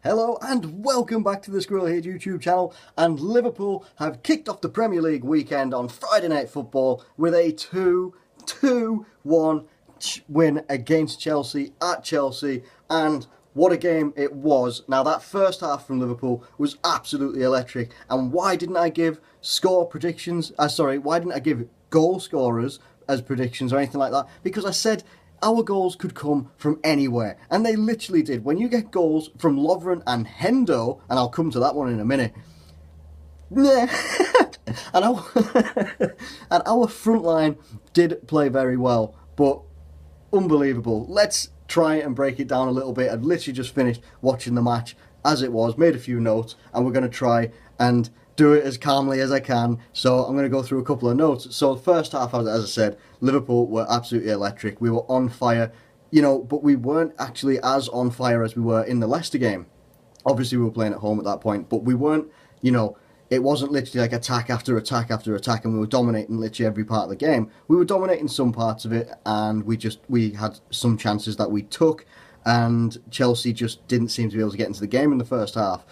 Hello and welcome back to the Squirrel Here YouTube channel. And Liverpool have kicked off the Premier League weekend on Friday Night Football with a 2-1 win against Chelsea at Chelsea. And what a game it was. Now that first half from Liverpool was absolutely electric. And why didn't I give score predictions? Why didn't I give goal scorers as predictions or anything like that? Because I said our goals could come from anywhere, and they literally did. When you get goals from Lovren and Hendo, and I'll come to that one in a minute, and our front line did play very well, but unbelievable. Let's try and break it down a little bit. I'd literally just finished watching the match as it was, made a few notes, and we're going to try and do it as calmly as I can. So I'm going to go through a couple of notes. So the first half, as I said, Liverpool were absolutely electric. We were on fire, but we weren't actually as on fire as we were in the Leicester game. Obviously, we were playing at home at that point, but we weren't, it wasn't literally like attack after attack after attack, and we were dominating literally every part of the game. We were dominating some parts of it, and we had some chances that we took, and Chelsea just didn't seem to be able to get into the game in the first half.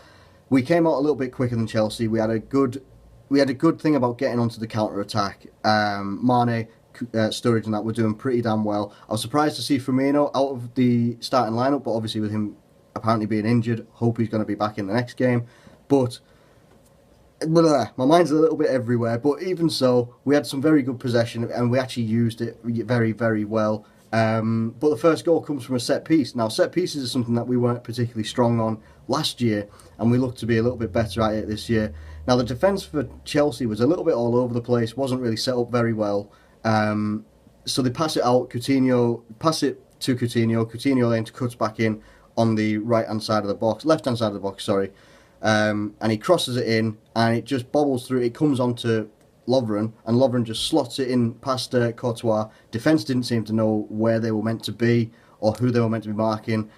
We came out a little bit quicker than Chelsea. We had a good thing about getting onto the counter attack. Mane, Sturridge, and that were doing pretty damn well. I was surprised to see Firmino out of the starting lineup, but obviously with him apparently being injured, hope he's going to be back in the next game. But my mind's a little bit everywhere. But even so, we had some very good possession, and we actually used it very, very well. But the first goal comes from a set piece. Now, set pieces is something that we weren't particularly strong on last year, and we look to be a little bit better at it this year. Now, the defence for Chelsea was a little bit all over the place, wasn't really set up very well. So they pass it out, pass it to Coutinho then cuts back in on the left-hand side of the box, and he crosses it in, and it just bobbles through. It comes onto Lovren, and Lovren just slots it in past Courtois. Defence didn't seem to know where they were meant to be or who they were meant to be marking.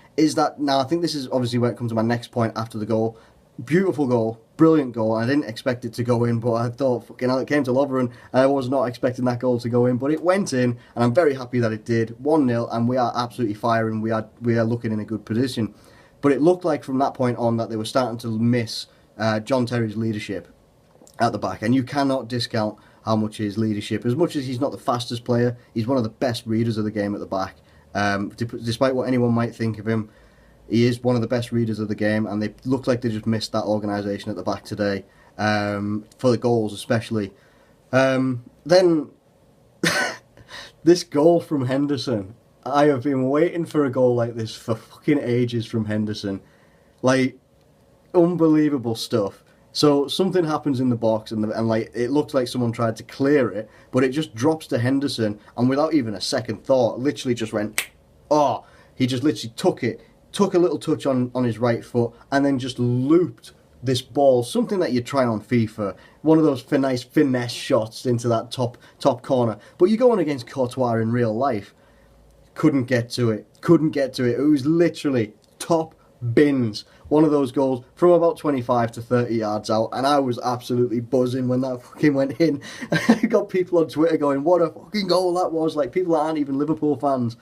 Now I think this is obviously where it comes to my next point after the goal. Beautiful goal, brilliant goal. I didn't expect it to go in, but I thought, fucking hell, it came to Lovren, and I was not expecting that goal to go in, but it went in, and I'm very happy that it did. 1-0, and we are absolutely firing. We are looking in a good position. But it looked like from that point on that they were starting to miss John Terry's leadership at the back, and you cannot discount how much his leadership, as much as he's not the fastest player, he's one of the best readers of the game at the back. Despite what anyone might think of him, he is one of the best readers of the game, and they look like they just missed that organisation at the back today, for the goals especially. Then this goal from Henderson, I have been waiting for a goal like this for fucking ages from Henderson. Like, unbelievable stuff. So something happens in the box, and it looked like someone tried to clear it, but it just drops to Henderson, and without even a second thought, literally just went, oh, he just literally took a little touch on his right foot, and then just looped this ball, something that you try on FIFA, one of those nice finesse shots into that top corner. But you go on against Courtois in real life, couldn't get to it. It was literally top bins. One of those goals from about 25 to 30 yards out, and I was absolutely buzzing when that fucking went in. I got people on Twitter going, what a fucking goal that was, like people that aren't even Liverpool fans.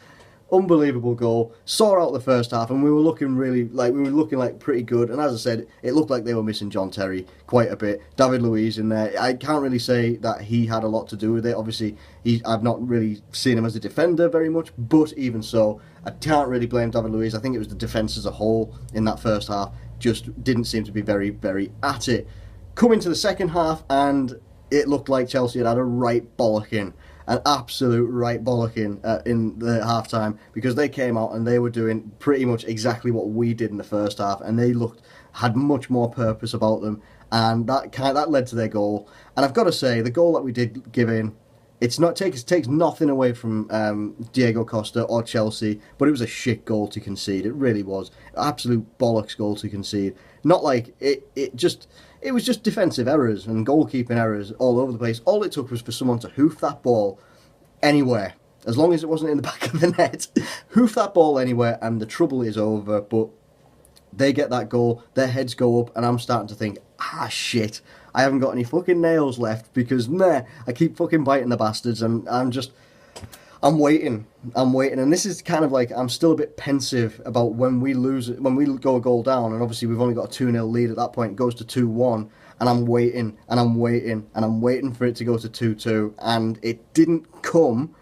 Unbelievable goal. Saw out the first half, and we were looking pretty good. And as I said, it looked like they were missing John Terry quite a bit. David Luiz in there, I can't really say that he had a lot to do with it. Obviously, I've not really seen him as a defender very much, but even so, I can't really blame David Luiz. I think it was the defence as a whole in that first half just didn't seem to be very, very at it. Come into the second half, and it looked like Chelsea had a right bollocking. An absolute right bollocking in the half-time, because they came out and they were doing pretty much exactly what we did in the first half, and they had much more purpose about them, and that led to their goal. And I've got to say, the goal that we did give in, it takes nothing away from Diego Costa or Chelsea, but it was a shit goal to concede. It really was. Absolute bollocks goal to concede. Not like it was just defensive errors and goalkeeping errors all over the place. All it took was for someone to hoof that ball anywhere, as long as it wasn't in the back of the net. Hoof that ball anywhere, and the trouble is over. But they get that goal, their heads go up, and I'm starting to think, shit, I haven't got any fucking nails left, because I keep fucking biting the bastards, and I'm waiting. And this is kind of like I'm still a bit pensive about when we lose, when we go a goal down, and obviously we've only got a 2-0 lead at that point. It goes to 2-1, and I'm waiting, and I'm waiting, and I'm waiting for it to go to 2-2, and it didn't come.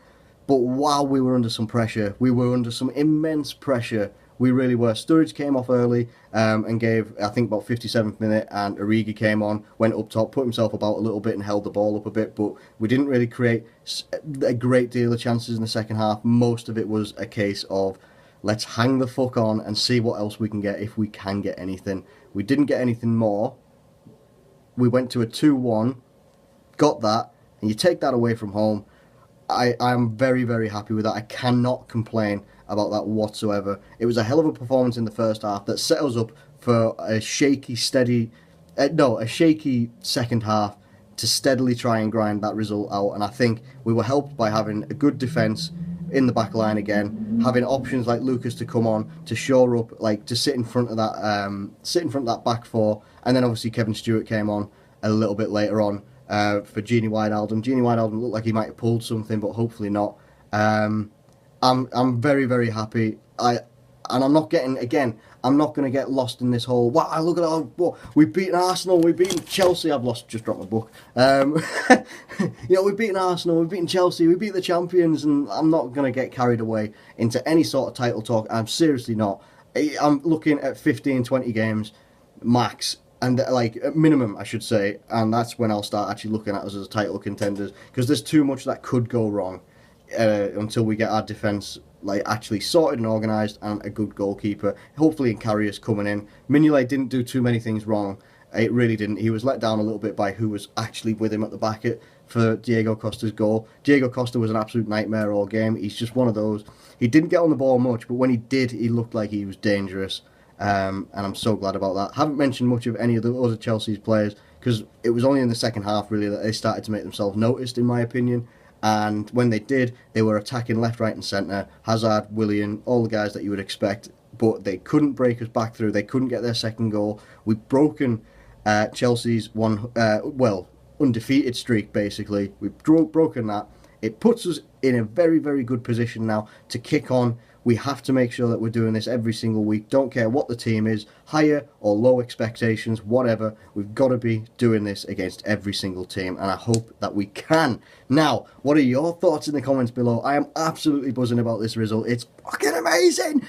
But while we were under some pressure, we were under some immense pressure. We really were. Sturridge came off early and gave, I think, about 57th minute, and Origi came on, went up top, put himself about a little bit and held the ball up a bit, but we didn't really create a great deal of chances in the second half. Most of it was a case of, let's hang the fuck on and see what else we can get, if we can get anything. We didn't get anything more. We went to a 2-1, got that, and you take that away from home. I'm very, very happy with that. I cannot complain about that whatsoever. It was a hell of a performance in the first half that set us up for a shaky second half to steadily try and grind that result out. And I think we were helped by having a good defence in the back line again, having options like Lucas to come on to shore up, like to sit in front of that back four, and then obviously Kevin Stewart came on a little bit later on for Gini Wijnaldum. Gini Wijnaldum looked like he might have pulled something, but hopefully not. I'm very, very happy. I'm not going to get lost in this whole, wow, look at what we've beaten Arsenal, we've beaten Chelsea. Just dropped my book. We've beaten Arsenal, we've beaten Chelsea, we beat the champions, and I'm not going to get carried away into any sort of title talk. I'm seriously not. I'm looking at 15, 20 games max, and like at minimum, I should say, and that's when I'll start actually looking at us as title contenders, because there's too much that could go wrong until we get our defence like actually sorted and organised, and a good goalkeeper, hopefully, in Karius coming in. Mignolet didn't do too many things wrong. It really didn't. He was let down a little bit by who was actually with him at the back for Diego Costa's goal. Diego Costa was an absolute nightmare all game. He's just one of those. He didn't get on the ball much, but when he did, he looked like he was dangerous. And I'm so glad about that. Haven't mentioned much of any of the other Chelsea's players, because it was only in the second half really that they started to make themselves noticed, in my opinion. And when they did, they were attacking left, right and centre. Hazard, Willian, all the guys that you would expect, but they couldn't break us back through. They couldn't get their second goal. We've broken Chelsea's undefeated streak, basically. We've broken that. It puts us in a very, very good position now to kick on. We have to make sure that we're doing this every single week. Don't care what the team is, higher or low expectations, whatever. We've got to be doing this against every single team, and I hope that we can. Now, what are your thoughts in the comments below? I am absolutely buzzing about this result. It's fucking amazing!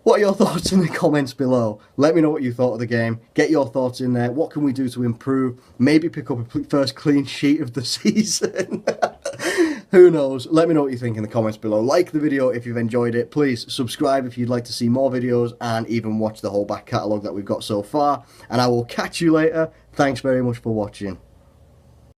What are your thoughts in the comments below? Let me know what you thought of the game. Get your thoughts in there. What can we do to improve? Maybe pick up a first clean sheet of the season. Who knows? Let me know what you think in the comments below. Like the video if you've enjoyed it. Please subscribe if you'd like to see more videos, and even watch the whole back catalogue that we've got so far. And I will catch you later. Thanks very much for watching.